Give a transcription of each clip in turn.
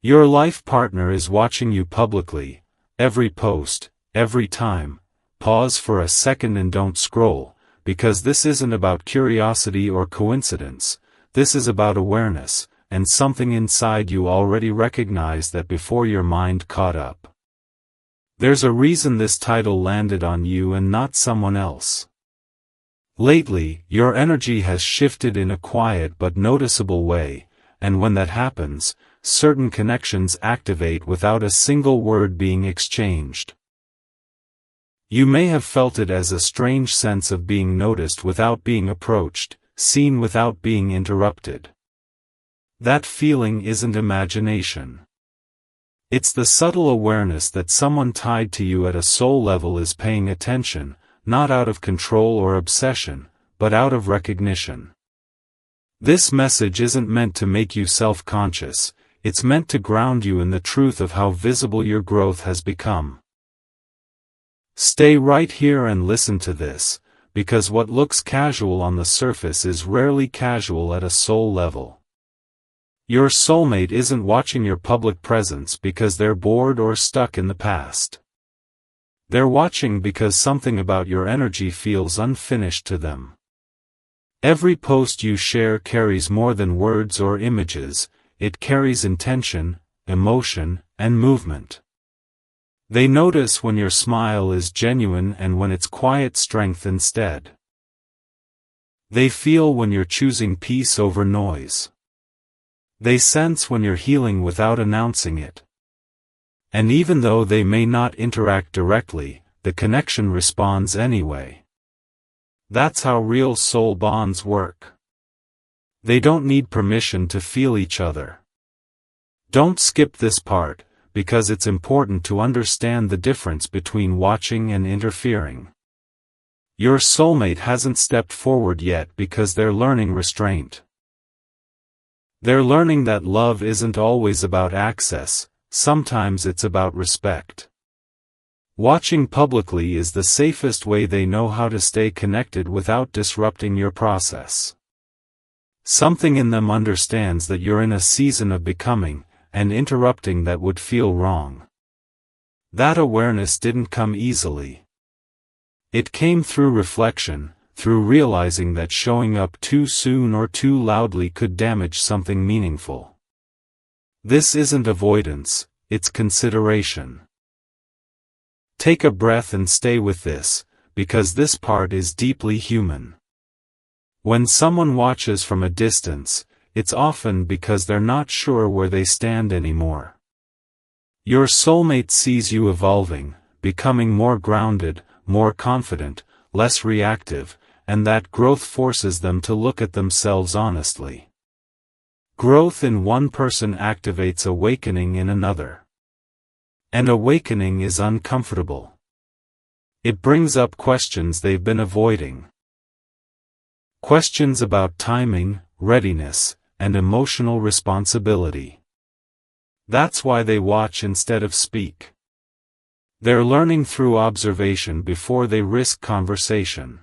Your life partner is watching you publicly, every post, every time. Pause for a second and don't scroll, because this isn't about curiosity or coincidence, this is about awareness, and something inside you already recognized that before your mind caught up. There's a reason this title landed on you and not someone else. Lately, your energy has shifted in a quiet but noticeable way, and when that happens, certain connections activate without a single word being exchanged. You may have felt it as a strange sense of being noticed without being approached, seen without being interrupted. That feeling isn't imagination. It's the subtle awareness that someone tied to you at a soul level is paying attention, not out of control or obsession, but out of recognition. This message isn't meant to make you self-conscious, it's meant to ground you in the truth of how visible your growth has become. Stay right here and listen to this, because what looks casual on the surface is rarely casual at a soul level. Your soulmate isn't watching your public presence because they're bored or stuck in the past. They're watching because something about your energy feels unfinished to them. Every post you share carries more than words or images, it carries intention, emotion, and movement. They notice when your smile is genuine and when it's quiet strength instead. They feel when you're choosing peace over noise. They sense when you're healing without announcing it. And even though they may not interact directly, the connection responds anyway. That's how real soul bonds work. They don't need permission to feel each other. Don't skip this part, because it's important to understand the difference between watching and interfering. Your soulmate hasn't stepped forward yet because they're learning restraint. They're learning that love isn't always about access, sometimes it's about respect. Watching publicly is the safest way they know how to stay connected without disrupting your process. Something in them understands that you're in a season of becoming, and interrupting that would feel wrong. That awareness didn't come easily. It came through reflection, through realizing that showing up too soon or too loudly could damage something meaningful. This isn't avoidance, it's consideration. Take a breath and stay with this, because this part is deeply human. When someone watches from a distance, it's often because they're not sure where they stand anymore. Your soulmate sees you evolving, becoming more grounded, more confident, less reactive, and that growth forces them to look at themselves honestly. Growth in one person activates awakening in another. And awakening is uncomfortable. It brings up questions they've been avoiding. Questions about timing, readiness, and emotional responsibility. That's why they watch instead of speak. They're learning through observation before they risk conversation.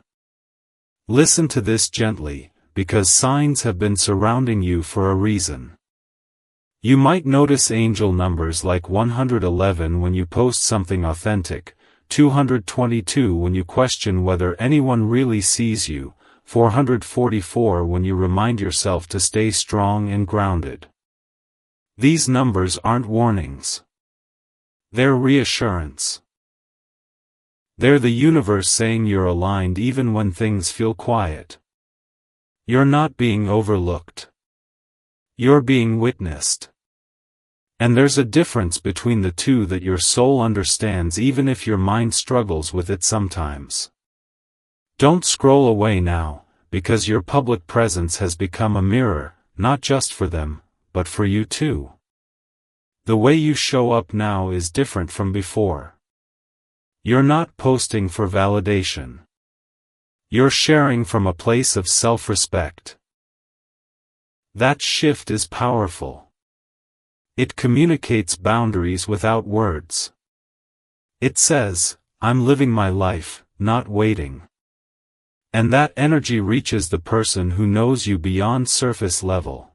Listen to this gently, because signs have been surrounding you for a reason. You might notice angel numbers like 111 when you post something authentic, 222 when you question whether anyone really sees you, 444 when you remind yourself to stay strong and grounded. These numbers aren't warnings. They're reassurance. They're the universe saying you're aligned even when things feel quiet. You're not being overlooked. You're being witnessed. And there's a difference between the two that your soul understands even if your mind struggles with it sometimes. Don't scroll away now, because your public presence has become a mirror, not just for them, but for you too. The way you show up now is different from before. You're not posting for validation. You're sharing from a place of self-respect. That shift is powerful. It communicates boundaries without words. It says, I'm living my life, not waiting. And that energy reaches the person who knows you beyond surface level.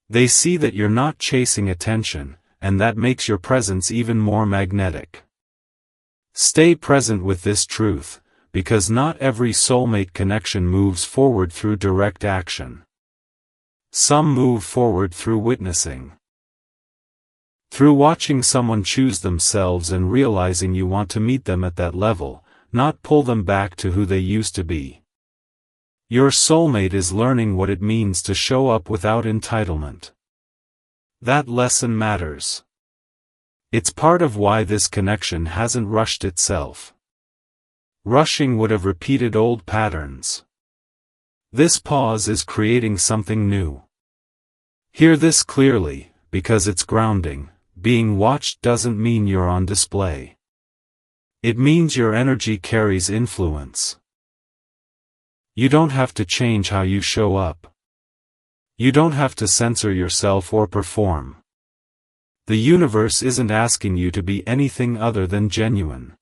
They see that you're not chasing attention, and that makes your presence even more magnetic. Stay present with this truth, because not every soulmate connection moves forward through direct action. Some move forward through witnessing. Through watching someone choose themselves and realizing you want to meet them at that level, not pull them back to who they used to be. Your soulmate is learning what it means to show up without entitlement. That lesson matters. It's part of why this connection hasn't rushed itself. Rushing would have repeated old patterns. This pause is creating something new. Hear this clearly, because it's grounding. Being watched doesn't mean you're on display. It means your energy carries influence. You don't have to change how you show up. You don't have to censor yourself or perform. The universe isn't asking you to be anything other than genuine.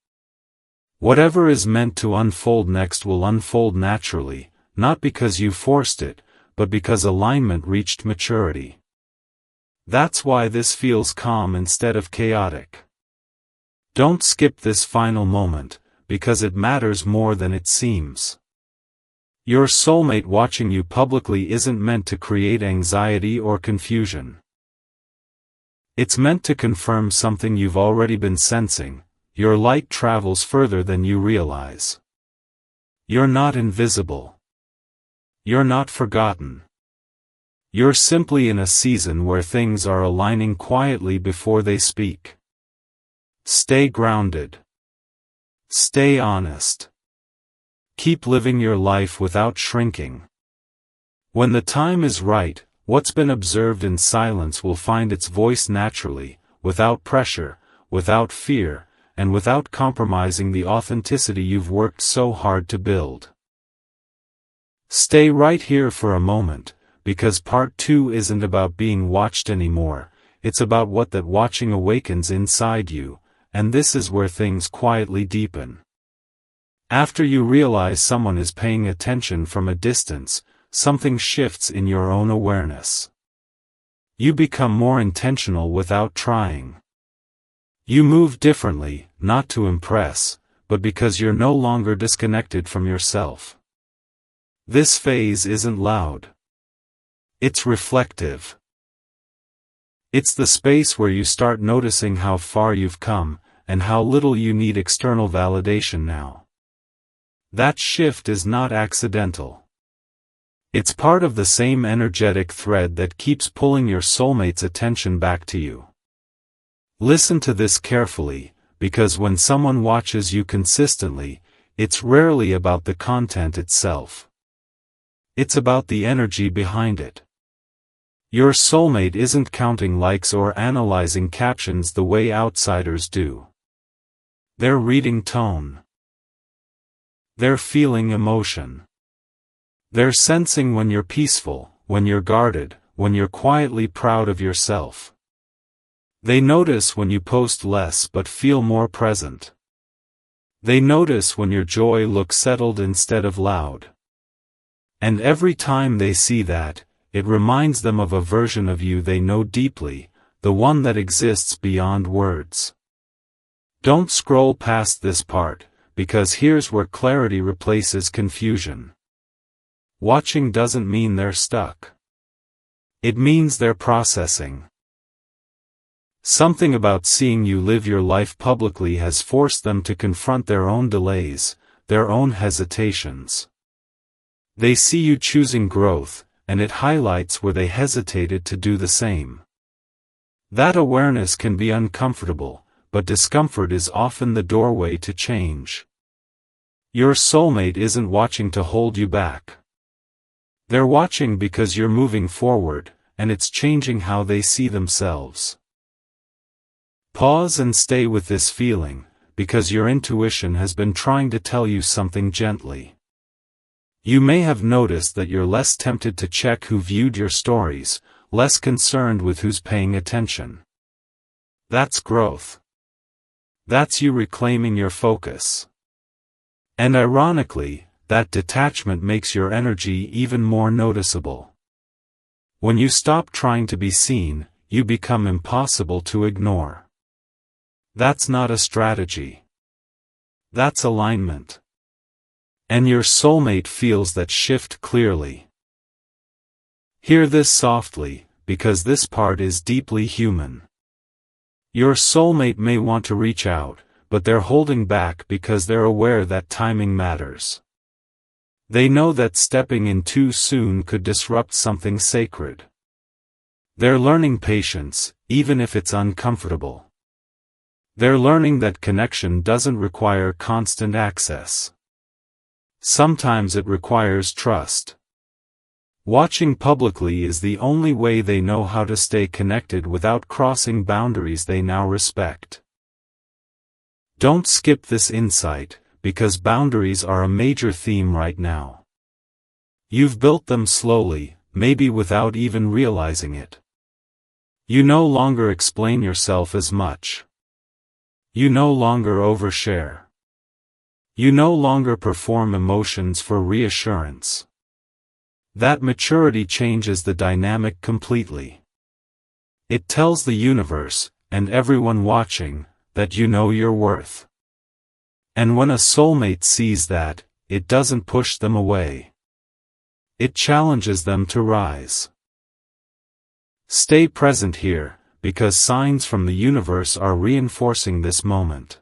Whatever is meant to unfold next will unfold naturally, not because you forced it, but because alignment reached maturity. That's why this feels calm instead of chaotic. Don't skip this final moment, because it matters more than it seems. Your soulmate watching you publicly isn't meant to create anxiety or confusion. It's meant to confirm something you've already been sensing. Your light travels further than you realize. You're not invisible. You're not forgotten. You're simply in a season where things are aligning quietly before they speak. Stay grounded. Stay honest. Keep living your life without shrinking. When the time is right, what's been observed in silence will find its voice naturally, without pressure, without fear, and without compromising the authenticity you've worked so hard to build. Stay right here for a moment, because part 2 isn't about being watched anymore, it's about what that watching awakens inside you, and this is where things quietly deepen. After you realize someone is paying attention from a distance, something shifts in your own awareness. You become more intentional without trying. You move differently, not to impress, but because you're no longer disconnected from yourself. This phase isn't loud. It's reflective. It's the space where you start noticing how far you've come, and how little you need external validation now. That shift is not accidental. It's part of the same energetic thread that keeps pulling your soulmate's attention back to you. Listen to this carefully, because when someone watches you consistently, it's rarely about the content itself. It's about the energy behind it. Your soulmate isn't counting likes or analyzing captions the way outsiders do. They're reading tone. They're feeling emotion. They're sensing when you're peaceful, when you're guarded, when you're quietly proud of yourself. They notice when you post less but feel more present. They notice when your joy looks settled instead of loud. And every time they see that, it reminds them of a version of you they know deeply, the one that exists beyond words. Don't scroll past this part, because here's where clarity replaces confusion. Watching doesn't mean they're stuck. It means they're processing. Something about seeing you live your life publicly has forced them to confront their own delays, their own hesitations. They see you choosing growth, and it highlights where they hesitated to do the same. That awareness can be uncomfortable, but discomfort is often the doorway to change. Your soulmate isn't watching to hold you back. They're watching because you're moving forward, and it's changing how they see themselves. Pause and stay with this feeling, because your intuition has been trying to tell you something gently. You may have noticed that you're less tempted to check who viewed your stories, less concerned with who's paying attention. That's growth. That's you reclaiming your focus. And ironically, that detachment makes your energy even more noticeable. When you stop trying to be seen, you become impossible to ignore. That's not a strategy. That's alignment. And your soulmate feels that shift clearly. Hear this softly, because this part is deeply human. Your soulmate may want to reach out, but they're holding back because they're aware that timing matters. They know that stepping in too soon could disrupt something sacred. They're learning patience, even if it's uncomfortable. They're learning that connection doesn't require constant access. Sometimes it requires trust. Watching publicly is the only way they know how to stay connected without crossing boundaries they now respect. Don't skip this insight, because boundaries are a major theme right now. You've built them slowly, maybe without even realizing it. You no longer explain yourself as much. You no longer overshare. You no longer perform emotions for reassurance. That maturity changes the dynamic completely. It tells the universe, and everyone watching, that you know your worth. And when a soulmate sees that, it doesn't push them away. It challenges them to rise. Stay present here, because signs from the universe are reinforcing this moment.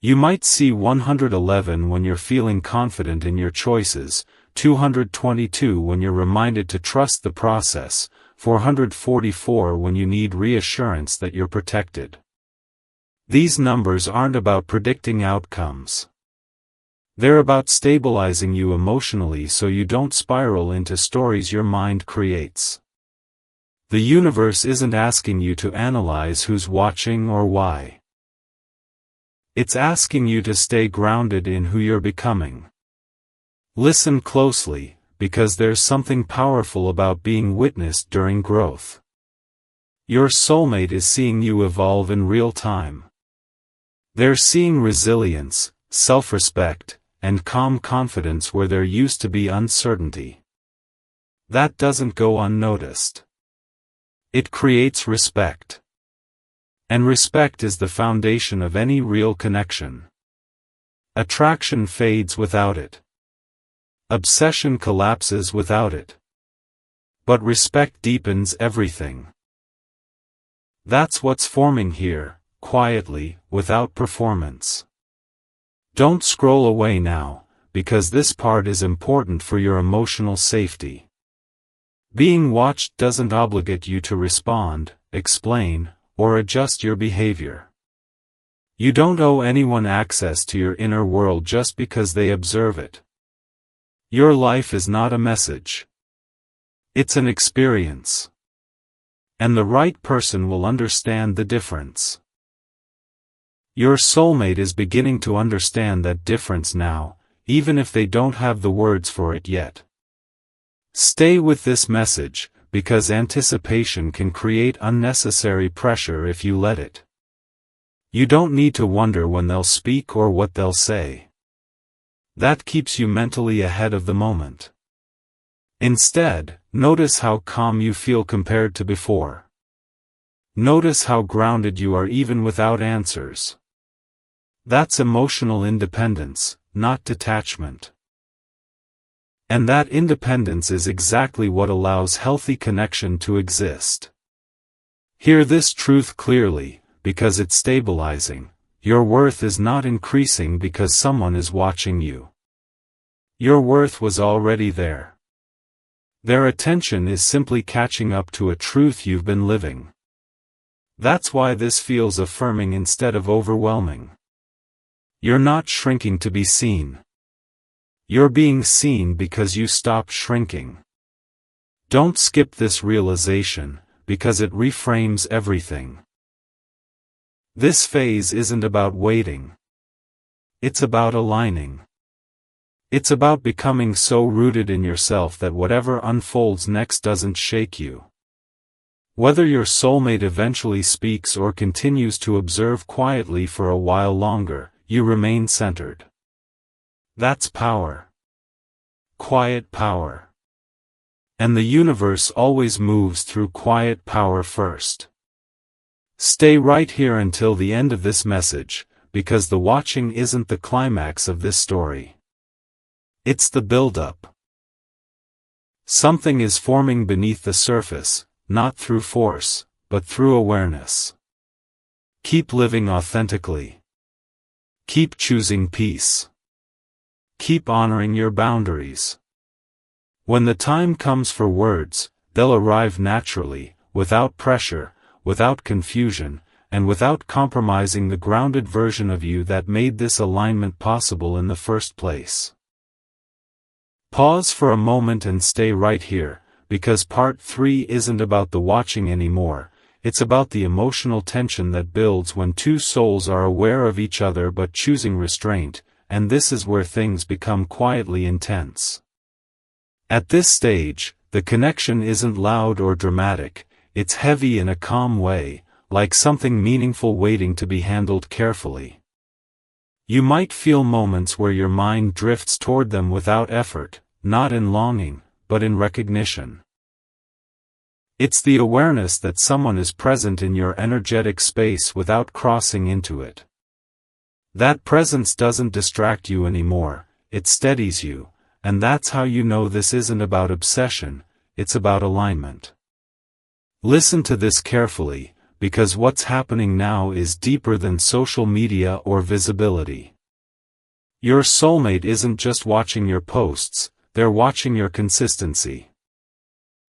You might see 111 when you're feeling confident in your choices, 222 when you're reminded to trust the process, 444 when you need reassurance that you're protected. These numbers aren't about predicting outcomes. They're about stabilizing you emotionally so you don't spiral into stories your mind creates. The universe isn't asking you to analyze who's watching or why. It's asking you to stay grounded in who you're becoming. Listen closely, because there's something powerful about being witnessed during growth. Your soulmate is seeing you evolve in real time. They're seeing resilience, self-respect, and calm confidence where there used to be uncertainty. That doesn't go unnoticed. It creates respect. And respect is the foundation of any real connection. Attraction fades without it. Obsession collapses without it. But respect deepens everything. That's what's forming here, quietly, without performance. Don't scroll away now, because this part is important for your emotional safety. Being watched doesn't obligate you to respond, explain, or adjust your behavior. You don't owe anyone access to your inner world just because they observe it. Your life is not a message. It's an experience. And the right person will understand the difference. Your soulmate is beginning to understand that difference now, even if they don't have the words for it yet. Stay with this message, because anticipation can create unnecessary pressure if you let it. You don't need to wonder when they'll speak or what they'll say. That keeps you mentally ahead of the moment. Instead, notice how calm you feel compared to before. Notice how grounded you are even without answers. That's emotional independence, not detachment. And that independence is exactly what allows healthy connection to exist. Hear this truth clearly, because it's stabilizing. Your worth is not increasing because someone is watching you. Your worth was already there. Their attention is simply catching up to a truth you've been living. That's why this feels affirming instead of overwhelming. You're not shrinking to be seen. You're being seen because you stopped shrinking. Don't skip this realization, because it reframes everything. This phase isn't about waiting. It's about aligning. It's about becoming so rooted in yourself that whatever unfolds next doesn't shake you. Whether your soulmate eventually speaks or continues to observe quietly for a while longer, you remain centered. That's power. Quiet power. And the universe always moves through quiet power first. Stay right here until the end of this message, because the watching isn't the climax of this story. It's the build-up. Something is forming beneath the surface, not through force, but through awareness. Keep living authentically. Keep choosing peace. Keep honoring your boundaries. When the time comes for words, they'll arrive naturally, without pressure, without confusion, and without compromising the grounded version of you that made this alignment possible in the first place. Pause for a moment and stay right here, because part 3 isn't about the watching anymore, it's about the emotional tension that builds when two souls are aware of each other but choosing restraint, and this is where things become quietly intense. At this stage, the connection isn't loud or dramatic, it's heavy in a calm way, like something meaningful waiting to be handled carefully. You might feel moments where your mind drifts toward them without effort, not in longing, but in recognition. It's the awareness that someone is present in your energetic space without crossing into it. That presence doesn't distract you anymore, it steadies you, and that's how you know this isn't about obsession, it's about alignment. Listen to this carefully, because what's happening now is deeper than social media or visibility. Your soulmate isn't just watching your posts, they're watching your consistency.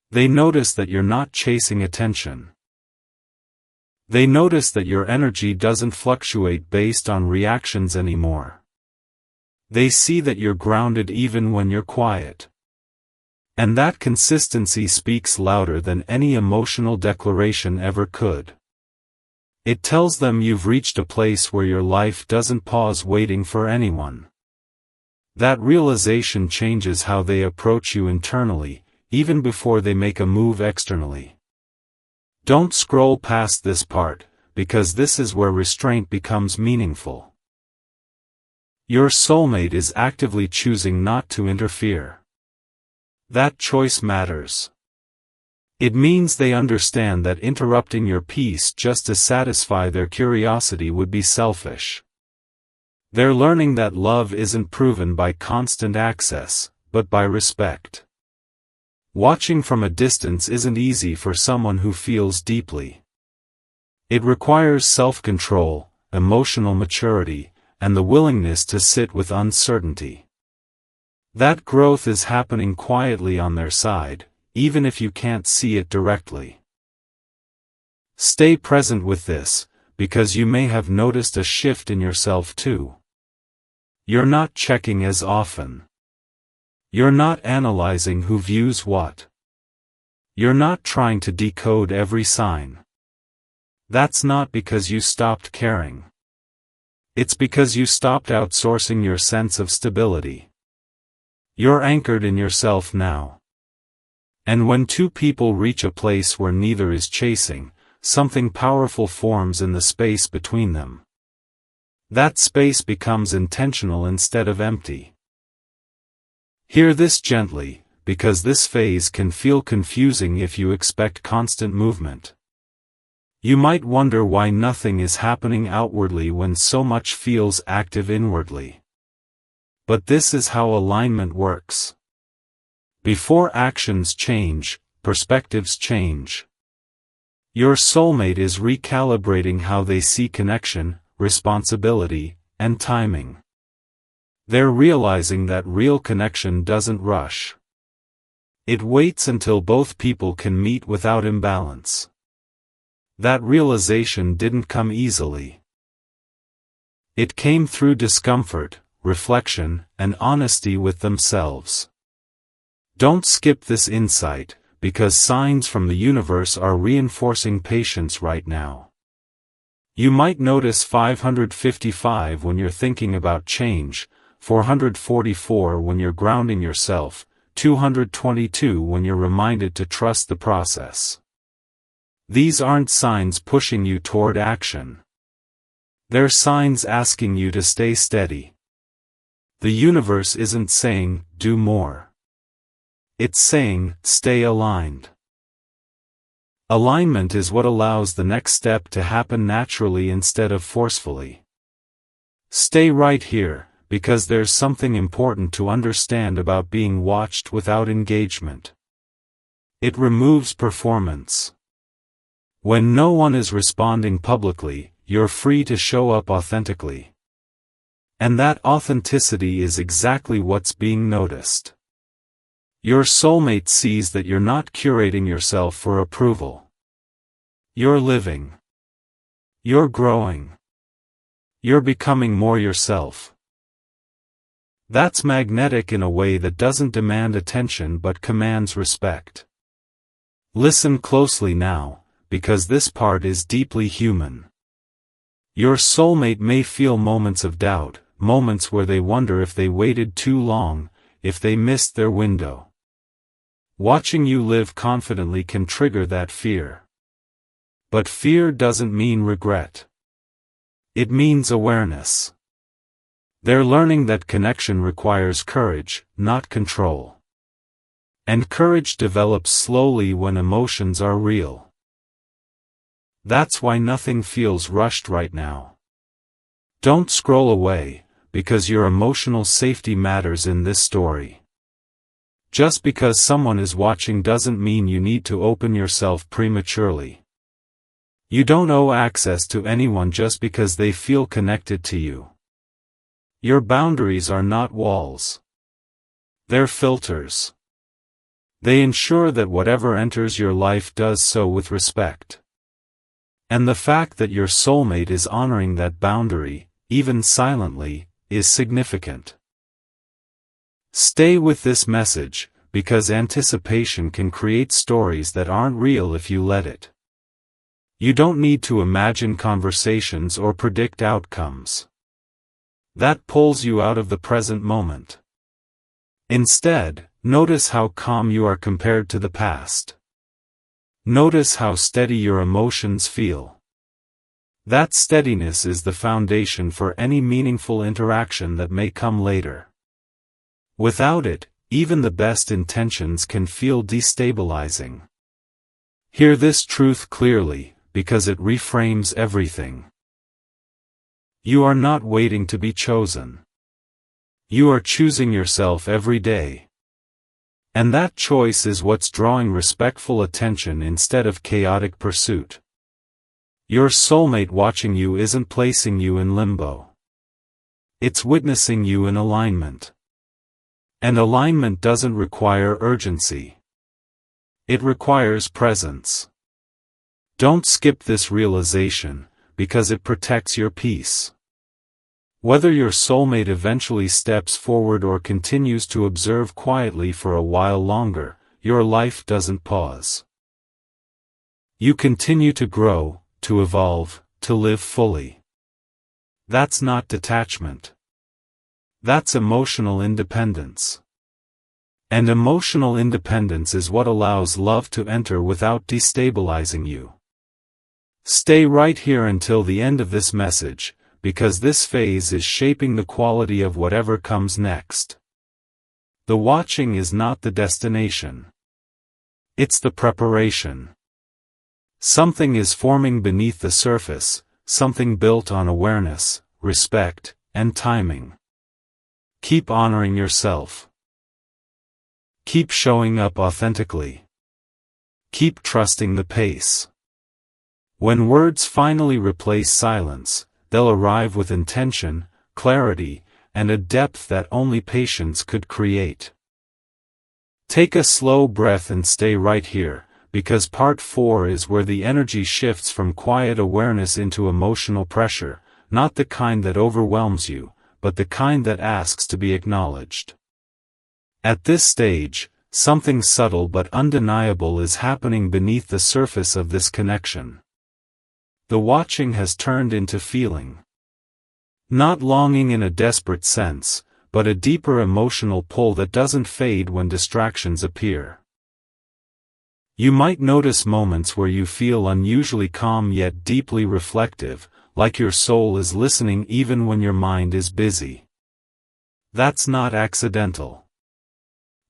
They notice that you're not chasing attention. They notice that your energy doesn't fluctuate based on reactions anymore. They see that you're grounded even when you're quiet. And that consistency speaks louder than any emotional declaration ever could. It tells them you've reached a place where your life doesn't pause waiting for anyone. That realization changes how they approach you internally, even before they make a move externally. Don't scroll past this part, because this is where restraint becomes meaningful. Your soulmate is actively choosing not to interfere. That choice matters. It means they understand that interrupting your peace just to satisfy their curiosity would be selfish. They're learning that love isn't proven by constant access, but by respect. Watching from a distance isn't easy for someone who feels deeply. It requires self-control, emotional maturity, and the willingness to sit with uncertainty. That growth is happening quietly on their side, even if you can't see it directly. Stay present with this, because you may have noticed a shift in yourself too. You're not checking as often. You're not analyzing who views what. You're not trying to decode every sign. That's not because you stopped caring. It's because you stopped outsourcing your sense of stability. You're anchored in yourself now. And when two people reach a place where neither is chasing, something powerful forms in the space between them. That space becomes intentional instead of empty. Hear this gently, because this phase can feel confusing if you expect constant movement. You might wonder why nothing is happening outwardly when so much feels active inwardly. But this is how alignment works. Before actions change, perspectives change. Your soulmate is recalibrating how they see connection, responsibility, and timing. They're realizing that real connection doesn't rush. It waits until both people can meet without imbalance. That realization didn't come easily. It came through discomfort, reflection, and honesty with themselves. Don't skip this insight, because signs from the universe are reinforcing patience right now. You might notice 555 when you're thinking about change, 444 when you're grounding yourself, 222 when you're reminded to trust the process. These aren't signs pushing you toward action. They're signs asking you to stay steady. The universe isn't saying, do more. It's saying, stay aligned. Alignment is what allows the next step to happen naturally instead of forcefully. Stay right here, because there's something important to understand about being watched without engagement. It removes performance. When no one is responding publicly, you're free to show up authentically. And that authenticity is exactly what's being noticed. Your soulmate sees that you're not curating yourself for approval. You're living. You're growing. You're becoming more yourself. That's magnetic in a way that doesn't demand attention but commands respect. Listen closely now, because this part is deeply human. Your soulmate may feel moments of doubt, moments where they wonder if they waited too long, if they missed their window. Watching you live confidently can trigger that fear. But fear doesn't mean regret. It means awareness. They're learning that connection requires courage, not control. And courage develops slowly when emotions are real. That's why nothing feels rushed right now. Don't scroll away, because your emotional safety matters in this story. Just because someone is watching doesn't mean you need to open yourself prematurely. You don't owe access to anyone just because they feel connected to you. Your boundaries are not walls. They're filters. They ensure that whatever enters your life does so with respect. And the fact that your soulmate is honoring that boundary, even silently, is significant. Stay with this message, because anticipation can create stories that aren't real if you let it. You don't need to imagine conversations or predict outcomes. That pulls you out of the present moment. Instead, notice how calm you are compared to the past. Notice how steady your emotions feel. That steadiness is the foundation for any meaningful interaction that may come later. Without it, even the best intentions can feel destabilizing. Hear this truth clearly, because it reframes everything. You are not waiting to be chosen. You are choosing yourself every day. And that choice is what's drawing respectful attention instead of chaotic pursuit. Your soulmate watching you isn't placing you in limbo. It's witnessing you in alignment. And alignment doesn't require urgency. It requires presence. Don't skip this realization, because it protects your peace. Whether your soulmate eventually steps forward or continues to observe quietly for a while longer, your life doesn't pause. You continue to grow, to evolve, to live fully. That's not detachment. That's emotional independence. And emotional independence is what allows love to enter without destabilizing you. Stay right here until the end of this message, because this phase is shaping the quality of whatever comes next. The watching is not the destination. It's the preparation. Something is forming beneath the surface, something built on awareness, respect, and timing. Keep honoring yourself. Keep showing up authentically. Keep trusting the pace. When words finally replace silence, they'll arrive with intention, clarity, and a depth that only patience could create. Take a slow breath and stay right here, because part 4 is where the energy shifts from quiet awareness into emotional pressure, not the kind that overwhelms you, but the kind that asks to be acknowledged. At this stage, something subtle but undeniable is happening beneath the surface of this connection. The watching has turned into feeling. Not longing in a desperate sense, but a deeper emotional pull that doesn't fade when distractions appear. You might notice moments where you feel unusually calm yet deeply reflective, like your soul is listening even when your mind is busy. That's not accidental.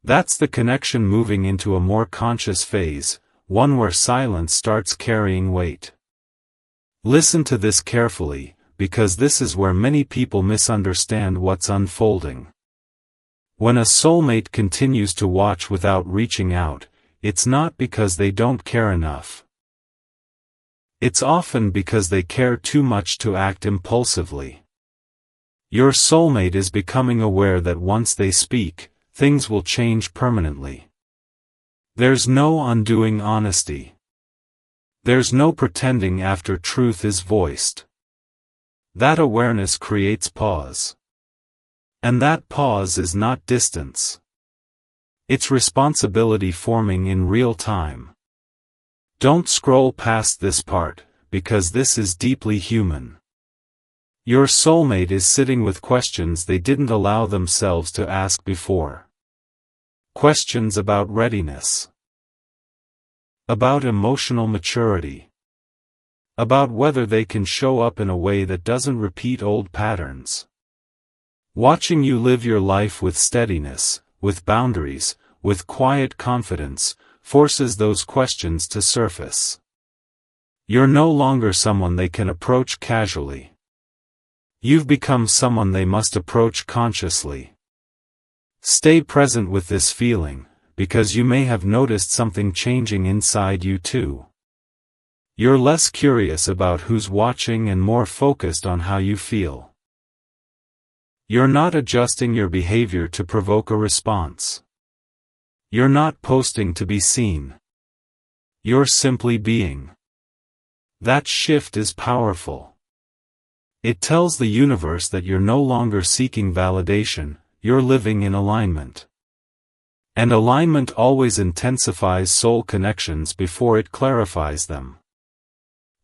That's the connection moving into a more conscious phase, one where silence starts carrying weight. Listen to this carefully, because this is where many people misunderstand what's unfolding. When a soulmate continues to watch without reaching out, it's not because they don't care enough. It's often because they care too much to act impulsively. Your soulmate is becoming aware that once they speak, things will change permanently. There's no undoing honesty. There's no pretending after truth is voiced. That awareness creates pause. And that pause is not distance. It's responsibility forming in real time. Don't scroll past this part, because this is deeply human. Your soulmate is sitting with questions they didn't allow themselves to ask before. Questions about readiness. About emotional maturity. About whether they can show up in a way that doesn't repeat old patterns. Watching you live your life with steadiness, with boundaries, with quiet confidence, forces those questions to surface. You're no longer someone they can approach casually. You've become someone they must approach consciously. Stay present with this feeling, because you may have noticed something changing inside you too. You're less curious about who's watching and more focused on how you feel. You're not adjusting your behavior to provoke a response. You're not posting to be seen. You're simply being. That shift is powerful. It tells the universe that you're no longer seeking validation, you're living in alignment. And alignment always intensifies soul connections before it clarifies them.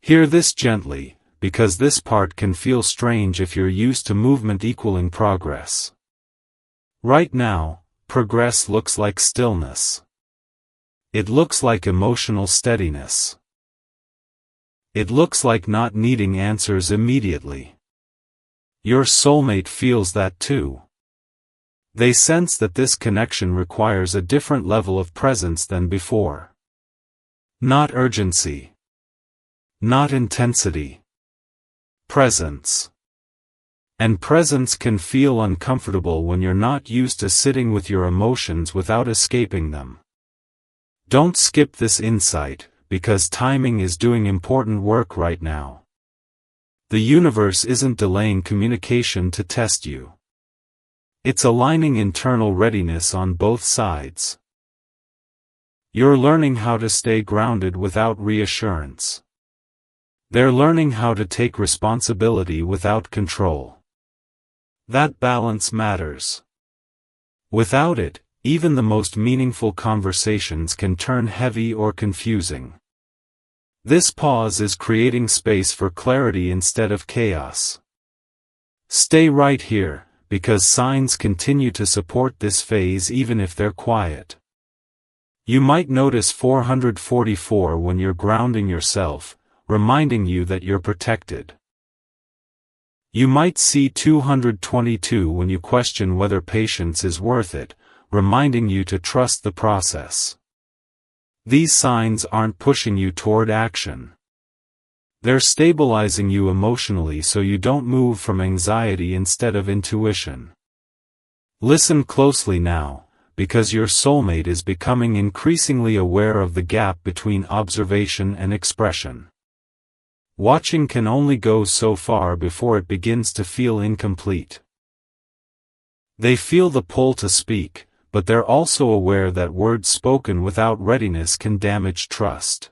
Hear this gently, because this part can feel strange if you're used to movement equaling progress. Right now, progress looks like stillness. It looks like emotional steadiness. It looks like not needing answers immediately. Your soulmate feels that too. They sense that this connection requires a different level of presence than before. Not urgency. Not intensity. Presence. And presence can feel uncomfortable when you're not used to sitting with your emotions without escaping them. Don't skip this insight, because timing is doing important work right now. The universe isn't delaying communication to test you. It's aligning internal readiness on both sides. You're learning how to stay grounded without reassurance. They're learning how to take responsibility without control. That balance matters. Without it, even the most meaningful conversations can turn heavy or confusing. This pause is creating space for clarity instead of chaos. Stay right here, because signs continue to support this phase even if they're quiet. You might notice 444 when you're grounding yourself, reminding you that you're protected. You might see 222 when you question whether patience is worth it, reminding you to trust the process. These signs aren't pushing you toward action. They're stabilizing you emotionally so you don't move from anxiety instead of intuition. Listen closely now, because your soulmate is becoming increasingly aware of the gap between observation and expression. Watching can only go so far before it begins to feel incomplete. They feel the pull to speak, but they're also aware that words spoken without readiness can damage trust.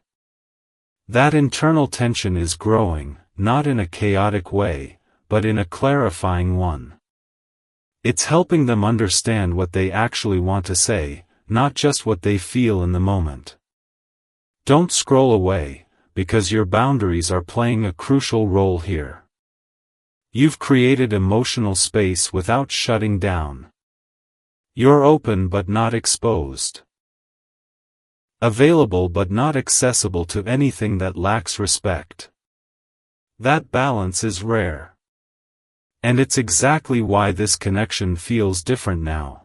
That internal tension is growing, not in a chaotic way, but in a clarifying one. It's helping them understand what they actually want to say, not just what they feel in the moment. Don't scroll away, because your boundaries are playing a crucial role here. You've created emotional space without shutting down. You're open but not exposed. Available but not accessible to anything that lacks respect. That balance is rare. And it's exactly why this connection feels different now.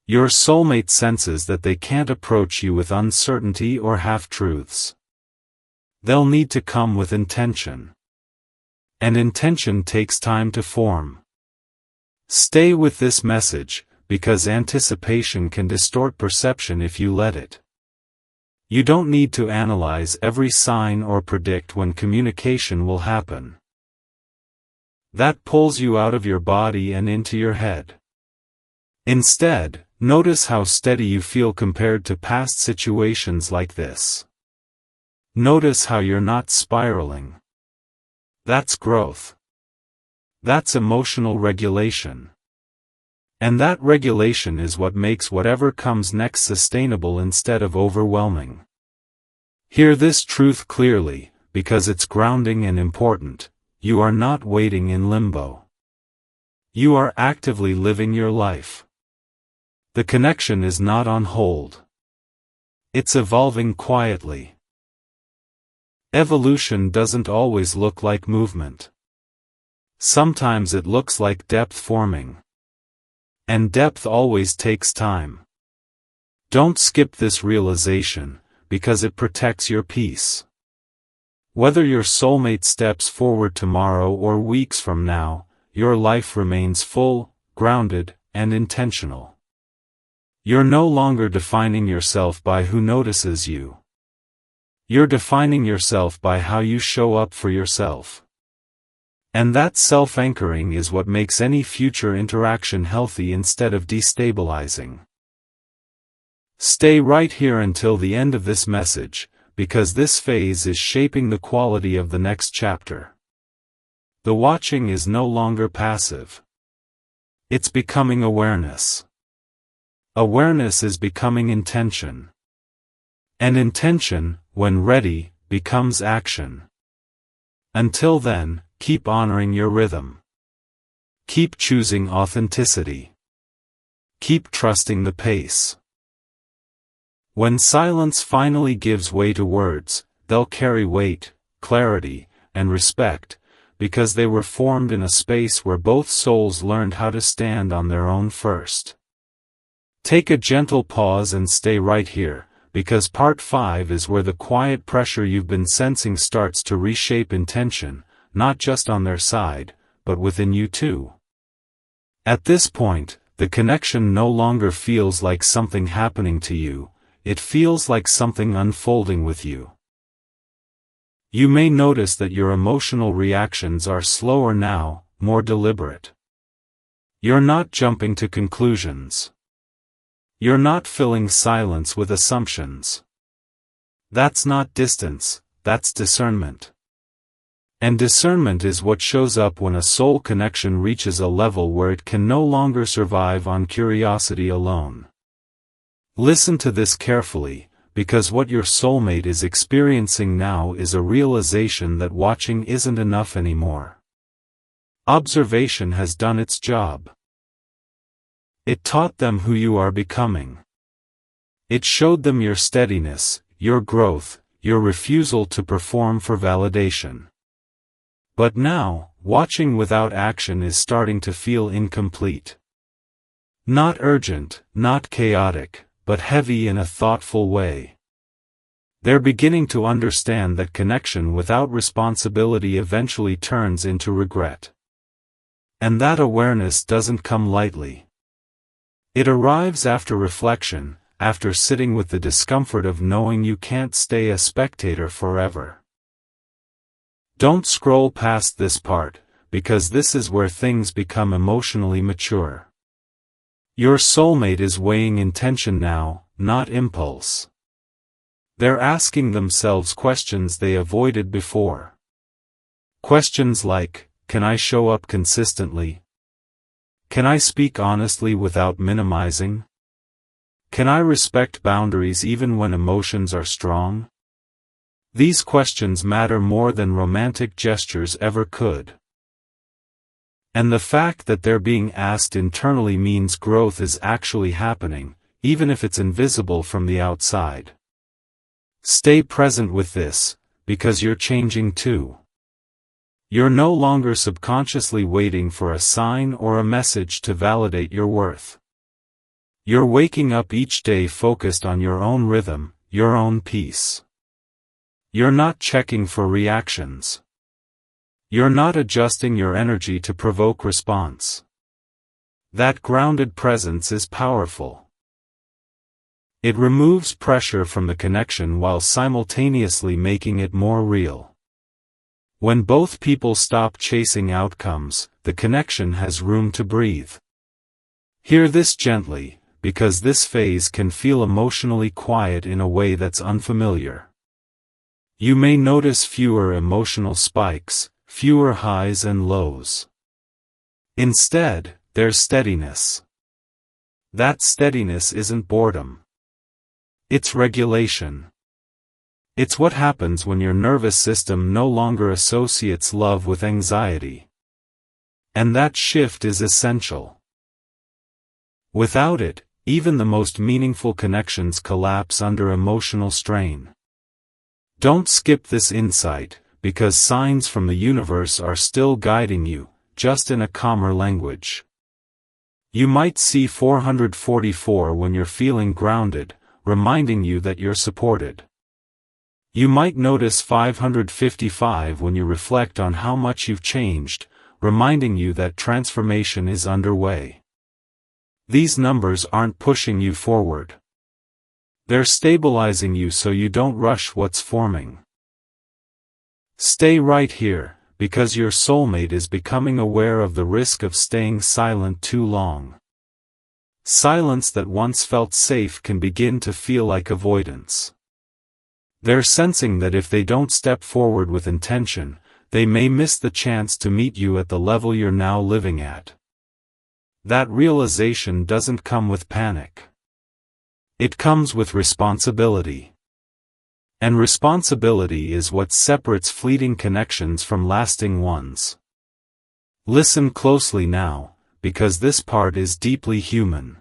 Your soulmate senses that they can't approach you with uncertainty or half-truths. They'll need to come with intention. And intention takes time to form. Stay with this message, because anticipation can distort perception if you let it. You don't need to analyze every sign or predict when communication will happen. That pulls you out of your body and into your head. Instead, notice how steady you feel compared to past situations like this. Notice how you're not spiraling. That's growth. That's emotional regulation. And that regulation is what makes whatever comes next sustainable instead of overwhelming. Hear this truth clearly, because it's grounding and important. You are not waiting in limbo. You are actively living your life. The connection is not on hold. It's evolving quietly. Evolution doesn't always look like movement. Sometimes it looks like depth forming. And depth always takes time. Don't skip this realization, because it protects your peace. Whether your soulmate steps forward tomorrow or weeks from now, your life remains full, grounded, and intentional. You're no longer defining yourself by who notices you. You're defining yourself by how you show up for yourself. And that self-anchoring is what makes any future interaction healthy instead of destabilizing. Stay right here until the end of this message, because this phase is shaping the quality of the next chapter. The watching is no longer passive. It's becoming awareness. Awareness is becoming intention. And intention, when ready, becomes action. Until then, keep honoring your rhythm. Keep choosing authenticity. Keep trusting the pace. When silence finally gives way to words, they'll carry weight, clarity, and respect, because they were formed in a space where both souls learned how to stand on their own first. Take a gentle pause and stay right here, because part 5 is where the quiet pressure you've been sensing starts to reshape intention, not just on their side, but within you too. At this point, the connection no longer feels like something happening to you, it feels like something unfolding with you. You may notice that your emotional reactions are slower now, more deliberate. You're not jumping to conclusions. You're not filling silence with assumptions. That's not distance, that's discernment. And discernment is what shows up when a soul connection reaches a level where it can no longer survive on curiosity alone. Listen to this carefully, because what your soulmate is experiencing now is a realization that watching isn't enough anymore. Observation has done its job. It taught them who you are becoming. It showed them your steadiness, your growth, your refusal to perform for validation. But now, watching without action is starting to feel incomplete. Not urgent, not chaotic, but heavy in a thoughtful way. They're beginning to understand that connection without responsibility eventually turns into regret. And that awareness doesn't come lightly. It arrives after reflection, after sitting with the discomfort of knowing you can't stay a spectator forever. Don't scroll past this part, because this is where things become emotionally mature. Your soulmate is weighing intention now, not impulse. They're asking themselves questions they avoided before. Questions like, can I show up consistently? Can I speak honestly without minimizing? Can I respect boundaries even when emotions are strong? These questions matter more than romantic gestures ever could. And the fact that they're being asked internally means growth is actually happening, even if it's invisible from the outside. Stay present with this, because you're changing too. You're no longer subconsciously waiting for a sign or a message to validate your worth. You're waking up each day focused on your own rhythm, your own peace. You're not checking for reactions. You're not adjusting your energy to provoke response. That grounded presence is powerful. It removes pressure from the connection while simultaneously making it more real. When both people stop chasing outcomes, the connection has room to breathe. Hear this gently, because this phase can feel emotionally quiet in a way that's unfamiliar. You may notice fewer emotional spikes, fewer highs and lows. Instead, there's steadiness. That steadiness isn't boredom. It's regulation. It's what happens when your nervous system no longer associates love with anxiety. And that shift is essential. Without it, even the most meaningful connections collapse under emotional strain. Don't skip this insight, because signs from the universe are still guiding you, just in a calmer language. You might see 444 when you're feeling grounded, reminding you that you're supported. You might notice 555 when you reflect on how much you've changed, reminding you that transformation is underway. These numbers aren't pushing you forward. They're stabilizing you so you don't rush what's forming. Stay right here, because your soulmate is becoming aware of the risk of staying silent too long. Silence that once felt safe can begin to feel like avoidance. They're sensing that if they don't step forward with intention, they may miss the chance to meet you at the level you're now living at. That realization doesn't come with panic. It comes with responsibility. And responsibility is what separates fleeting connections from lasting ones. Listen closely now, because this part is deeply human.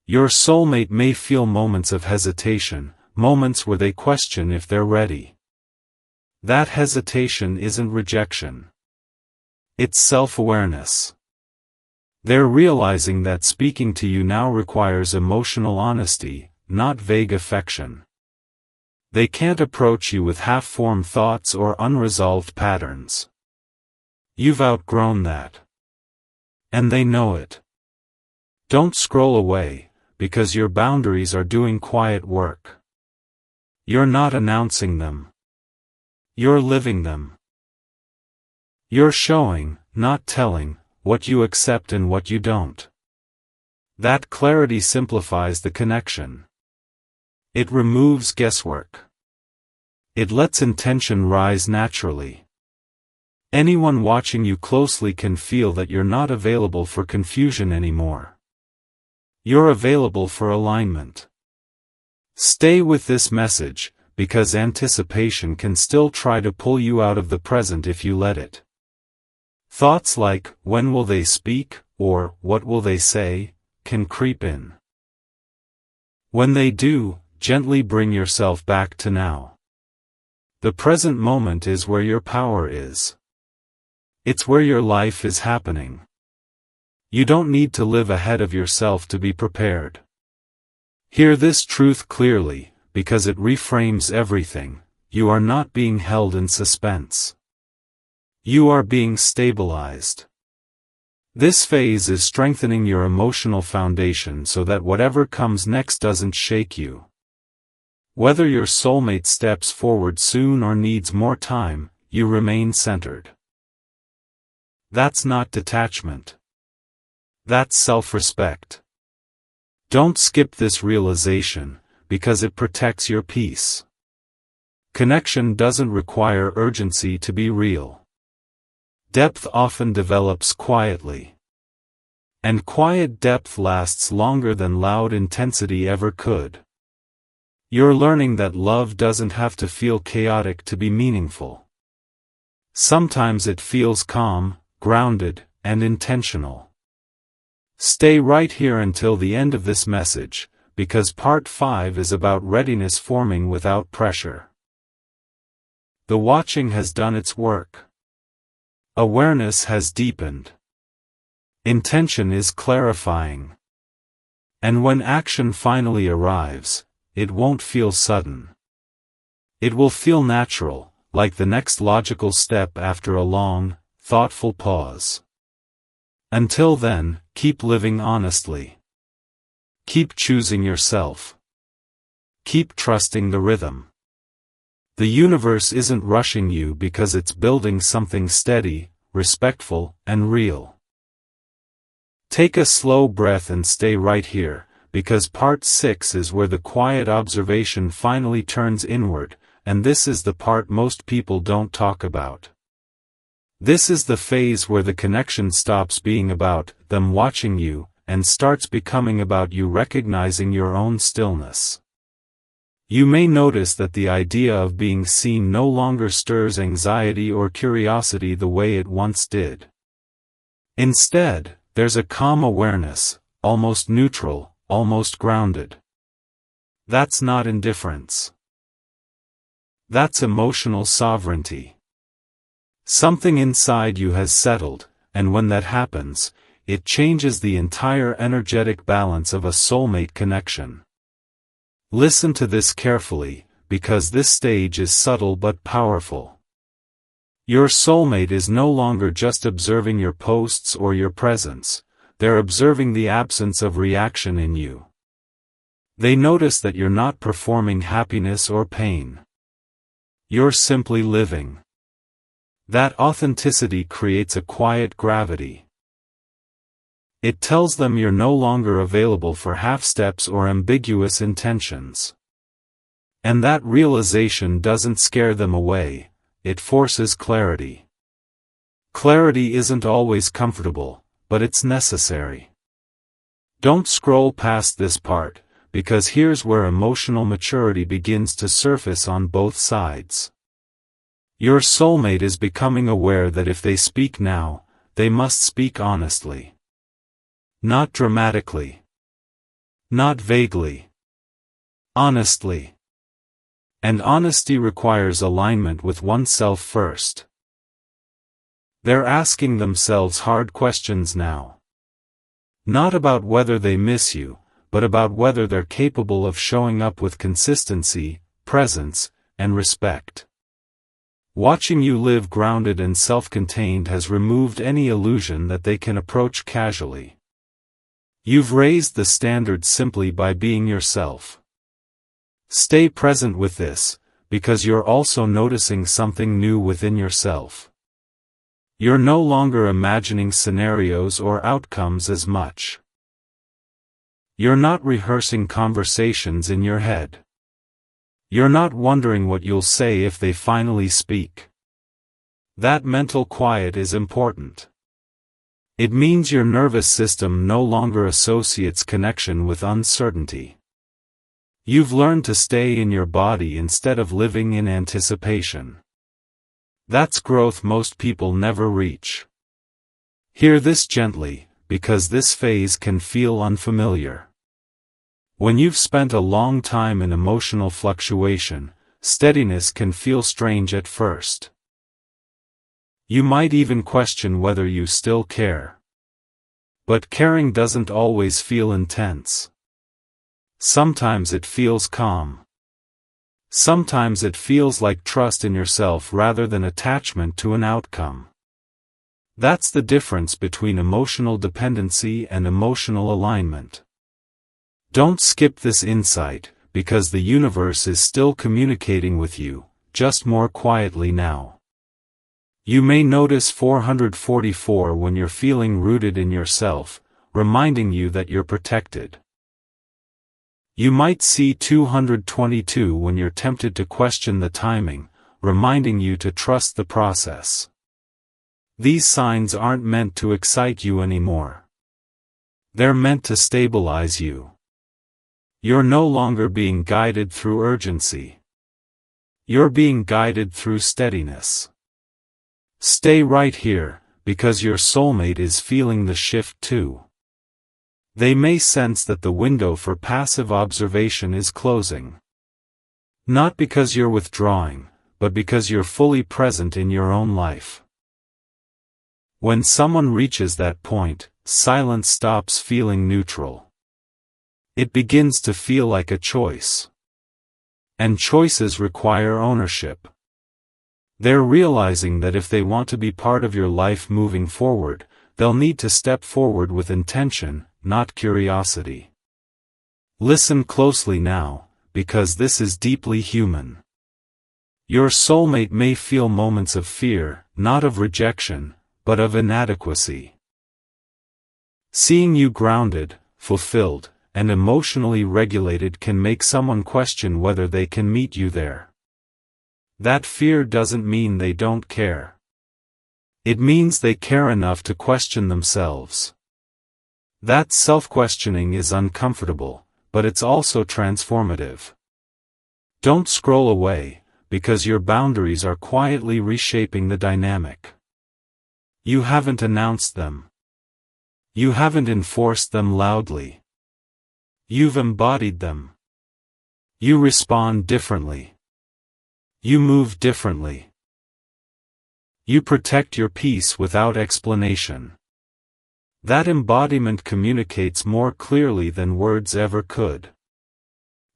Your soulmate may feel moments of hesitation, moments where they question if they're ready. That hesitation isn't rejection. It's self-awareness. They're realizing that speaking to you now requires emotional honesty, not vague affection. They can't approach you with half-formed thoughts or unresolved patterns. You've outgrown that. And they know it. Don't scroll away, because your boundaries are doing quiet work. You're not announcing them. You're living them. You're showing, not telling, what you accept and what you don't. That clarity simplifies the connection. It removes guesswork. It lets intention rise naturally. Anyone watching you closely can feel that you're not available for confusion anymore. You're available for alignment. Stay with this message, because anticipation can still try to pull you out of the present if you let it. Thoughts like, when will they speak, or what will they say, can creep in. When they do, gently bring yourself back to now. The present moment is where your power is. It's where your life is happening. You don't need to live ahead of yourself to be prepared. Hear this truth clearly, because it reframes everything. You are not being held in suspense. You are being stabilized. This phase is strengthening your emotional foundation so that whatever comes next doesn't shake you. Whether your soulmate steps forward soon or needs more time, you remain centered. That's not detachment. That's self-respect. Don't skip this realization, because it protects your peace. Connection doesn't require urgency to be real. Depth often develops quietly. And quiet depth lasts longer than loud intensity ever could. You're learning that love doesn't have to feel chaotic to be meaningful. Sometimes it feels calm, grounded, and intentional. Stay right here until the end of this message, because part 5 is about readiness forming without pressure. The watching has done its work. Awareness has deepened. Intention is clarifying. And when action finally arrives, it won't feel sudden. It will feel natural, like the next logical step after a long, thoughtful pause. Until then, keep living honestly. Keep choosing yourself. Keep trusting the rhythm. The universe isn't rushing you because it's building something steady, respectful, and real. Take a slow breath and stay right here, because part 6 is where the quiet observation finally turns inward, and this is the part most people don't talk about. This is the phase where the connection stops being about them watching you, and starts becoming about you recognizing your own stillness. You may notice that the idea of being seen no longer stirs anxiety or curiosity the way it once did. Instead, there's a calm awareness, almost neutral, almost grounded. That's not indifference. That's emotional sovereignty. Something inside you has settled, and when that happens, it changes the entire energetic balance of a soulmate connection. Listen to this carefully, because this stage is subtle but powerful. Your soulmate is no longer just observing your posts or your presence, they're observing the absence of reaction in you. They notice that you're not performing happiness or pain. You're simply living. That authenticity creates a quiet gravity. It tells them you're no longer available for half-steps or ambiguous intentions. And that realization doesn't scare them away, it forces clarity. Clarity isn't always comfortable, but it's necessary. Don't scroll past this part, because here's where emotional maturity begins to surface on both sides. Your soulmate is becoming aware that if they speak now, they must speak honestly. Not dramatically. Not vaguely. Honestly. And honesty requires alignment with oneself first. They're asking themselves hard questions now. Not about whether they miss you, but about whether they're capable of showing up with consistency, presence, and respect. Watching you live grounded and self-contained has removed any illusion that they can approach casually. You've raised the standard simply by being yourself. Stay present with this, because you're also noticing something new within yourself. You're no longer imagining scenarios or outcomes as much. You're not rehearsing conversations in your head. You're not wondering what you'll say if they finally speak. That mental quiet is important. It means your nervous system no longer associates connection with uncertainty. You've learned to stay in your body instead of living in anticipation. That's growth most people never reach. Hear this gently, because this phase can feel unfamiliar. When you've spent a long time in emotional fluctuation, steadiness can feel strange at first. You might even question whether you still care. But caring doesn't always feel intense. Sometimes it feels calm. Sometimes it feels like trust in yourself rather than attachment to an outcome. That's the difference between emotional dependency and emotional alignment. Don't skip this insight, because the universe is still communicating with you, just more quietly now. You may notice 444 when you're feeling rooted in yourself, reminding you that you're protected. You might see 222 when you're tempted to question the timing, reminding you to trust the process. These signs aren't meant to excite you anymore. They're meant to stabilize you. You're no longer being guided through urgency. You're being guided through steadiness. Stay right here, because your soulmate is feeling the shift too. They may sense that the window for passive observation is closing. Not because you're withdrawing, but because you're fully present in your own life. When someone reaches that point, silence stops feeling neutral. It begins to feel like a choice. And choices require ownership. They're realizing that if they want to be part of your life moving forward, they'll need to step forward with intention, not curiosity. Listen closely now, because this is deeply human. Your soulmate may feel moments of fear, not of rejection, but of inadequacy. Seeing you grounded, fulfilled, and emotionally regulated can make someone question whether they can meet you there. That fear doesn't mean they don't care. It means they care enough to question themselves. That self-questioning is uncomfortable, but it's also transformative. Don't scroll away, because your boundaries are quietly reshaping the dynamic. You haven't announced them. You haven't enforced them loudly. You've embodied them. You respond differently. You move differently. You protect your peace without explanation. That embodiment communicates more clearly than words ever could.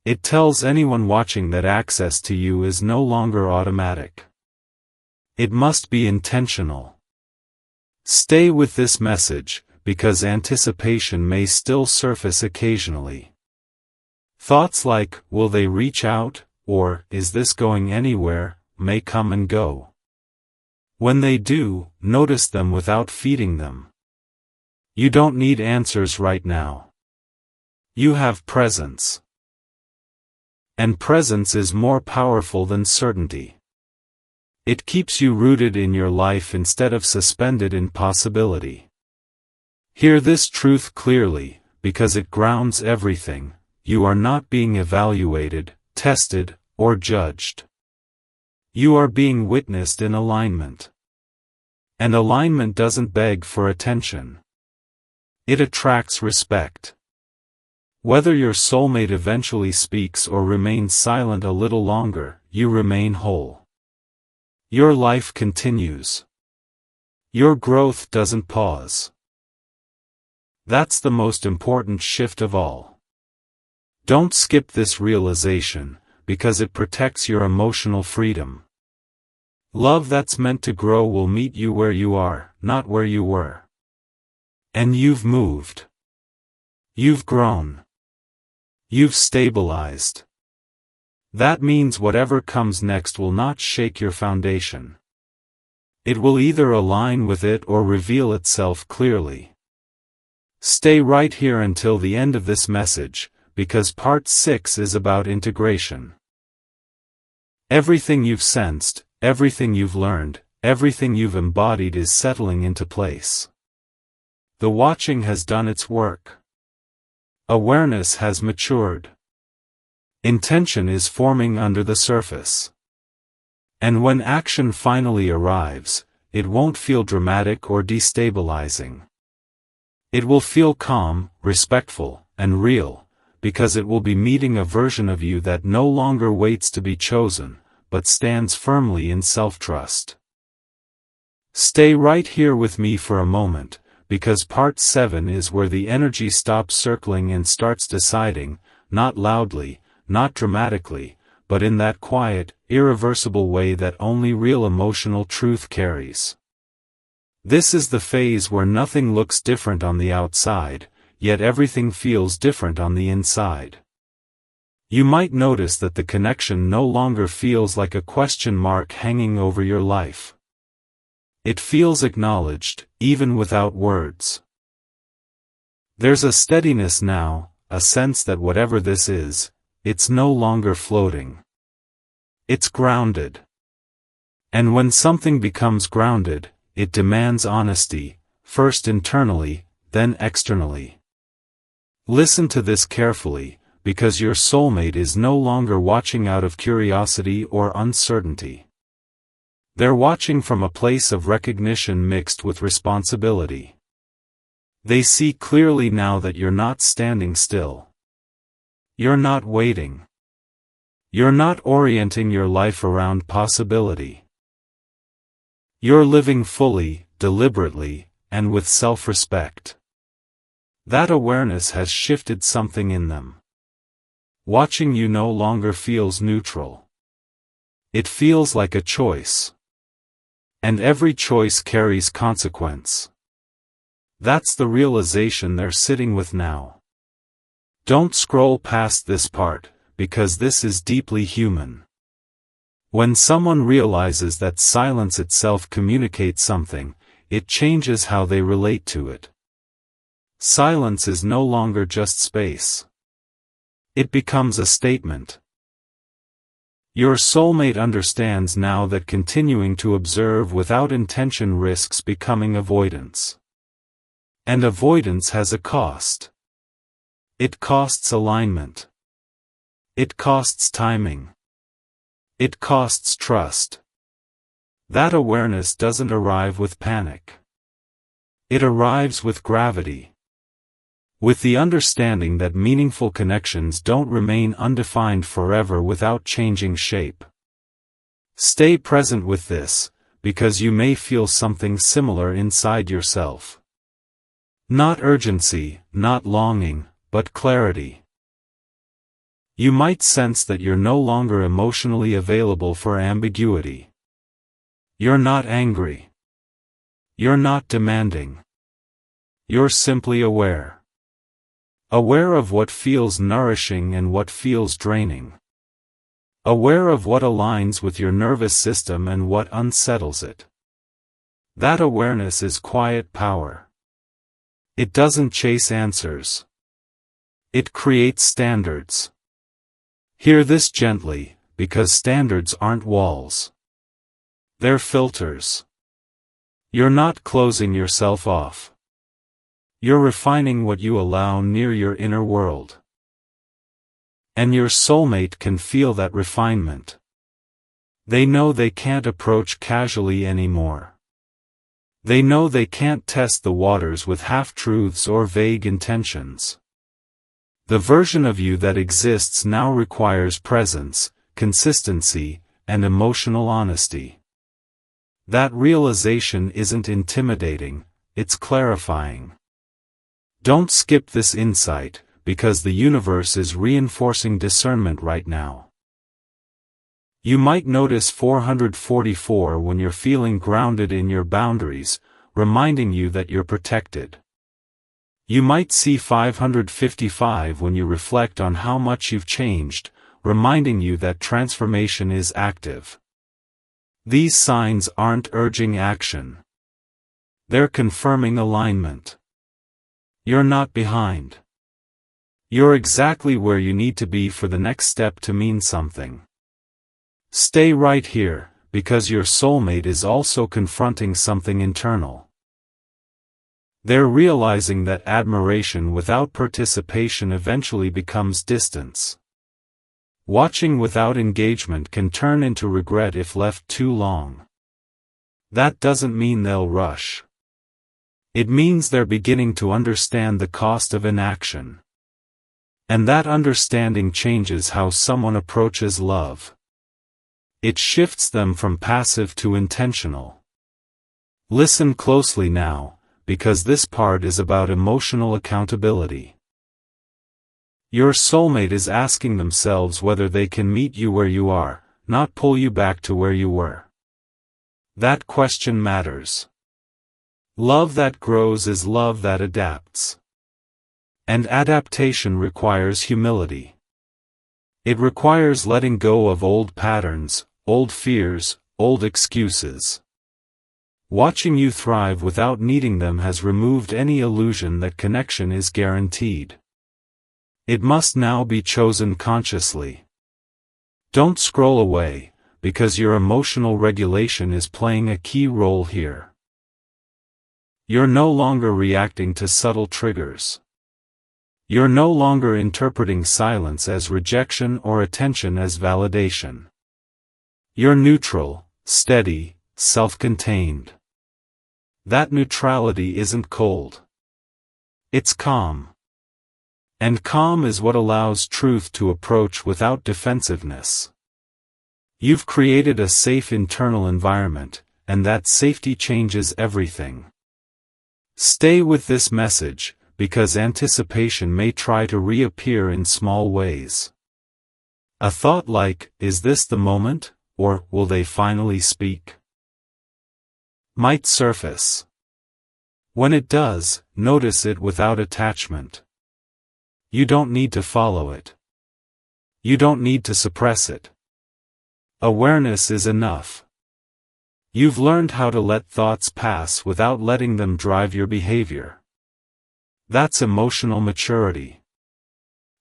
It tells anyone watching that access to you is no longer automatic. It must be intentional. Stay with this message, because anticipation may still surface occasionally. Thoughts like, will they reach out, or, is this going anywhere, may come and go. When they do, notice them without feeding them. You don't need answers right now. You have presence. And presence is more powerful than certainty. It keeps you rooted in your life instead of suspended in possibility. Hear this truth clearly, because it grounds everything. You are not being evaluated, tested, or judged. You are being witnessed in alignment. And alignment doesn't beg for attention. It attracts respect. Whether your soulmate eventually speaks or remains silent a little longer, you remain whole. Your life continues. Your growth doesn't pause. That's the most important shift of all. Don't skip this realization, because it protects your emotional freedom. Love that's meant to grow will meet you where you are, not where you were. And you've moved. You've grown. You've stabilized. That means whatever comes next will not shake your foundation. It will either align with it or reveal itself clearly. Stay right here until the end of this message, because part 6 is about integration. Everything you've sensed, everything you've learned, everything you've embodied is settling into place. The watching has done its work. Awareness has matured. Intention is forming under the surface. And when action finally arrives, it won't feel dramatic or destabilizing. It will feel calm, respectful, and real, because it will be meeting a version of you that no longer waits to be chosen, but stands firmly in self-trust. Stay right here with me for a moment, because part 7 is where the energy stops circling and starts deciding, not loudly, not dramatically, but in that quiet, irreversible way that only real emotional truth carries. This is the phase where nothing looks different on the outside, yet everything feels different on the inside. You might notice that the connection no longer feels like a question mark hanging over your life. It feels acknowledged, even without words. There's a steadiness now, a sense that whatever this is, it's no longer floating. It's grounded. And when something becomes grounded, it demands honesty, first internally, then externally. Listen to this carefully, because your soulmate is no longer watching out of curiosity or uncertainty. They're watching from a place of recognition mixed with responsibility. They see clearly now that you're not standing still. You're not waiting. You're not orienting your life around possibility. You're living fully, deliberately, and with self-respect. That awareness has shifted something in them. Watching you no longer feels neutral. It feels like a choice. And every choice carries consequence. That's the realization they're sitting with now. Don't scroll past this part, because this is deeply human. When someone realizes that silence itself communicates something, it changes how they relate to it. Silence is no longer just space. It becomes a statement. Your soulmate understands now that continuing to observe without intention risks becoming avoidance. And avoidance has a cost. It costs alignment. It costs timing. It costs trust. That awareness doesn't arrive with panic. It arrives with gravity. With the understanding that meaningful connections don't remain undefined forever without changing shape. Stay present with this, because you may feel something similar inside yourself. Not urgency, not longing, but clarity. You might sense that you're no longer emotionally available for ambiguity. You're not angry. You're not demanding. You're simply aware. Aware of what feels nourishing and what feels draining. Aware of what aligns with your nervous system and what unsettles it. That awareness is quiet power. It doesn't chase answers. It creates standards. Hear this gently, because standards aren't walls. They're filters. You're not closing yourself off. You're refining what you allow near your inner world. And your soulmate can feel that refinement. They know they can't approach casually anymore. They know they can't test the waters with half-truths or vague intentions. The version of you that exists now requires presence, consistency, and emotional honesty. That realization isn't intimidating, it's clarifying. Don't skip this insight, because the universe is reinforcing discernment right now. You might notice 444 when you're feeling grounded in your boundaries, reminding you that you're protected. You might see 555 when you reflect on how much you've changed, reminding you that transformation is active. These signs aren't urging action. They're confirming alignment. You're not behind. You're exactly where you need to be for the next step to mean something. Stay right here, because your soulmate is also confronting something internal. They're realizing that admiration without participation eventually becomes distance. Watching without engagement can turn into regret if left too long. That doesn't mean they'll rush. It means they're beginning to understand the cost of inaction. And that understanding changes how someone approaches love. It shifts them from passive to intentional. Listen closely now, because this part is about emotional accountability. Your soulmate is asking themselves whether they can meet you where you are, not pull you back to where you were. That question matters. Love that grows is love that adapts. And adaptation requires humility. It requires letting go of old patterns, old fears, old excuses. Watching you thrive without needing them has removed any illusion that connection is guaranteed. It must now be chosen consciously. Don't scroll away, because your emotional regulation is playing a key role here. You're no longer reacting to subtle triggers. You're no longer interpreting silence as rejection or attention as validation. You're neutral, steady, self-contained. That neutrality isn't cold. It's calm. And calm is what allows truth to approach without defensiveness. You've created a safe internal environment, and that safety changes everything. Stay with this message, because anticipation may try to reappear in small ways. A thought like, "Is this the moment?" or "Will they finally speak?" might surface. When it does, notice it without attachment. You don't need to follow it. You don't need to suppress it. Awareness is enough. You've learned how to let thoughts pass without letting them drive your behavior. That's emotional maturity.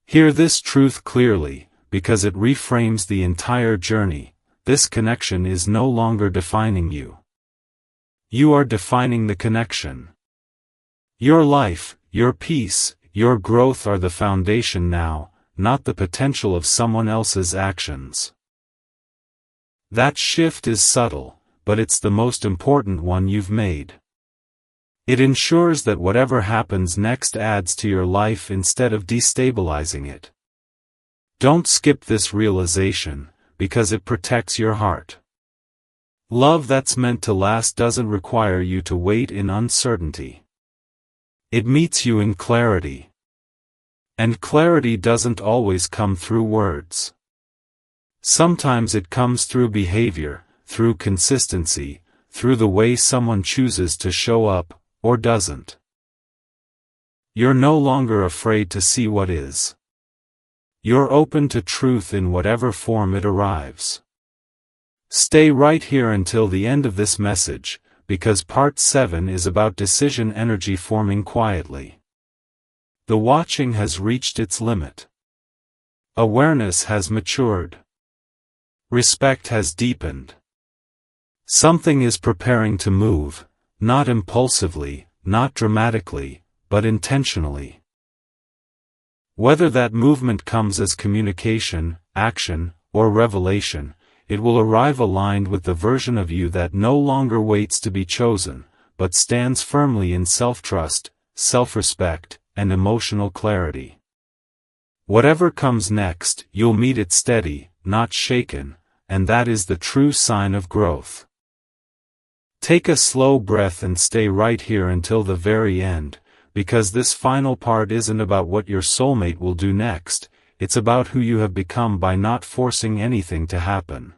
Hear this truth clearly, because it reframes the entire journey. This connection is no longer defining you. You are defining the connection. Your life, your peace, your growth are the foundation now, not the potential of someone else's actions. That shift is subtle, but it's the most important one you've made. It ensures that whatever happens next adds to your life instead of destabilizing it. Don't skip this realization, because it protects your heart. Love that's meant to last doesn't require you to wait in uncertainty. It meets you in clarity. And clarity doesn't always come through words. Sometimes it comes through behavior, through consistency, through the way someone chooses to show up, or doesn't. You're no longer afraid to see what is. You're open to truth in whatever form it arrives. Stay right here until the end of this message, because part 7 is about decision energy forming quietly. The watching has reached its limit. Awareness has matured. Respect has deepened. Something is preparing to move, not impulsively, not dramatically, but intentionally. Whether that movement comes as communication, action, or revelation, it will arrive aligned with the version of you that no longer waits to be chosen, but stands firmly in self-trust, self-respect, and emotional clarity. Whatever comes next, you'll meet it steady, not shaken, and that is the true sign of growth. Take a slow breath and stay right here until the very end, because this final part isn't about what your soulmate will do next, it's about who you have become by not forcing anything to happen.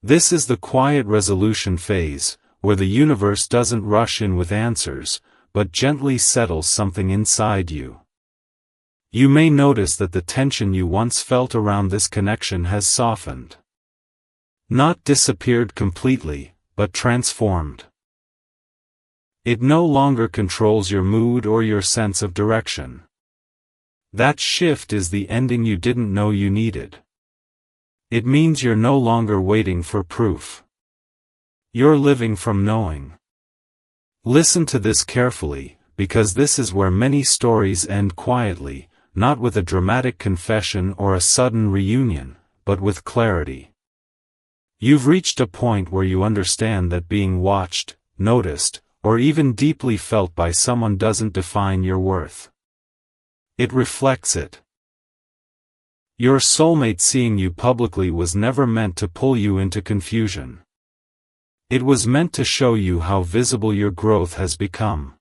This is the quiet resolution phase, where the universe doesn't rush in with answers, but gently settles something inside you. You may notice that the tension you once felt around this connection has softened. Not disappeared completely, but transformed. It no longer controls your mood or your sense of direction. That shift is the ending you didn't know you needed. It means you're no longer waiting for proof. You're living from knowing. Listen to this carefully, because this is where many stories end quietly, not with a dramatic confession or a sudden reunion, but with clarity. You've reached a point where you understand that being watched, noticed, or even deeply felt by someone doesn't define your worth. It reflects it. Your soulmate seeing you publicly was never meant to pull you into confusion. It was meant to show you how visible your growth has become.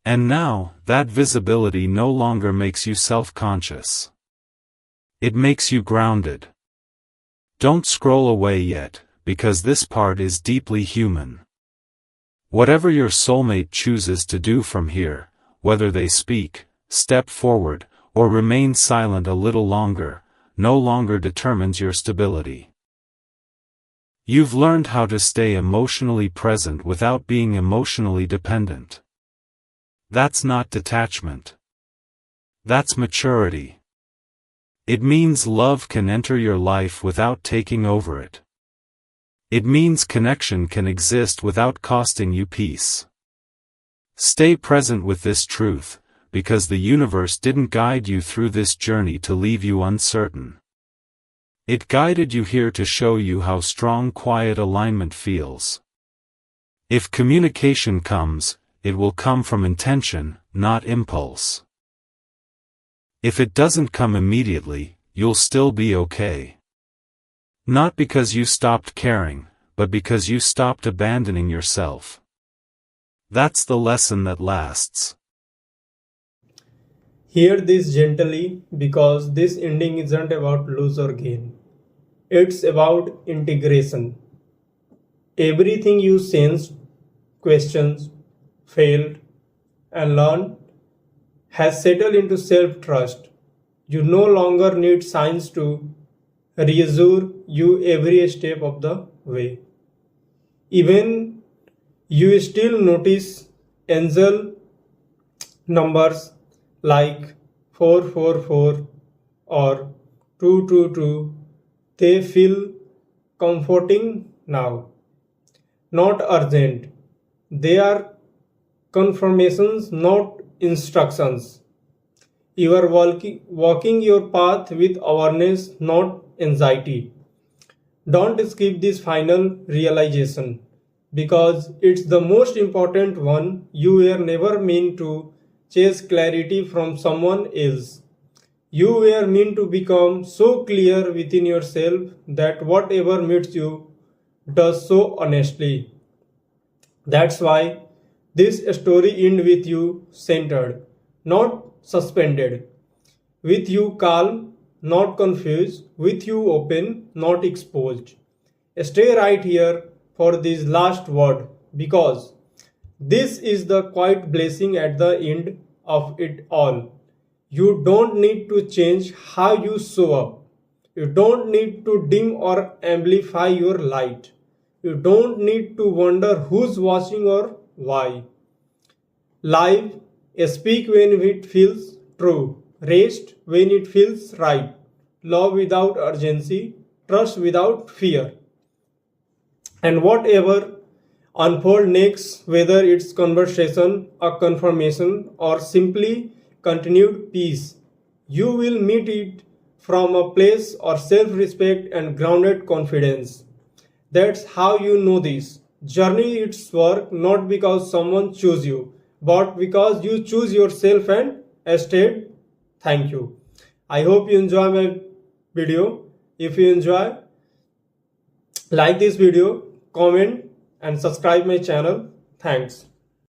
And now, that visibility no longer makes you self-conscious. It makes you grounded. Don't scroll away yet, because this part is deeply human. Whatever your soulmate chooses to do from here, whether they speak, step forward, or remain silent a little longer, no longer determines your stability. You've learned how to stay emotionally present without being emotionally dependent. That's not detachment. That's maturity. It means love can enter your life without taking over it. It means connection can exist without costing you peace. Stay present with this truth, because the universe didn't guide you through this journey to leave you uncertain. It guided you here to show you how strong quiet alignment feels. If communication comes, it will come from intention, not impulse. If it doesn't come immediately, you'll still be okay. Not because you stopped caring, but because you stopped abandoning yourself. That's the lesson that lasts. Hear this gently because this ending isn't about lose or gain. It's about integration. Everything you sensed, questioned, failed, and learned has settled into self trust. You no longer need signs to reassure you every step of the way. Even you still notice angel numbers like 444 or 222. They feel comforting now, not urgent. They are confirmations, not instructions. You are walking your path with awareness, not anxiety. Don't skip this final realization because it's the most important one. You were never meant to chase clarity from someone else. You were meant to become so clear within yourself that whatever meets you does so honestly. That's why this story ends with you centered, not suspended, with you calm, not confused, with you open, not exposed. Stay right here for this last word because this is the quiet blessing at the end of it all. You don't need to change how you show up. You don't need to dim or amplify your light. You don't need to wonder who's watching or why. Live, speak when it feels true, rest when it feels right, love without urgency, trust without fear. And whatever unfold next, whether it's conversation, a confirmation, or simply continued peace, you will meet it from a place of self-respect and grounded confidence. That's how you know this journey its work not because someone chose you, but because you choose yourself and stayed. Thank you. I hope you enjoy my video. If you enjoy, like this video, comment and subscribe my channel. Thanks.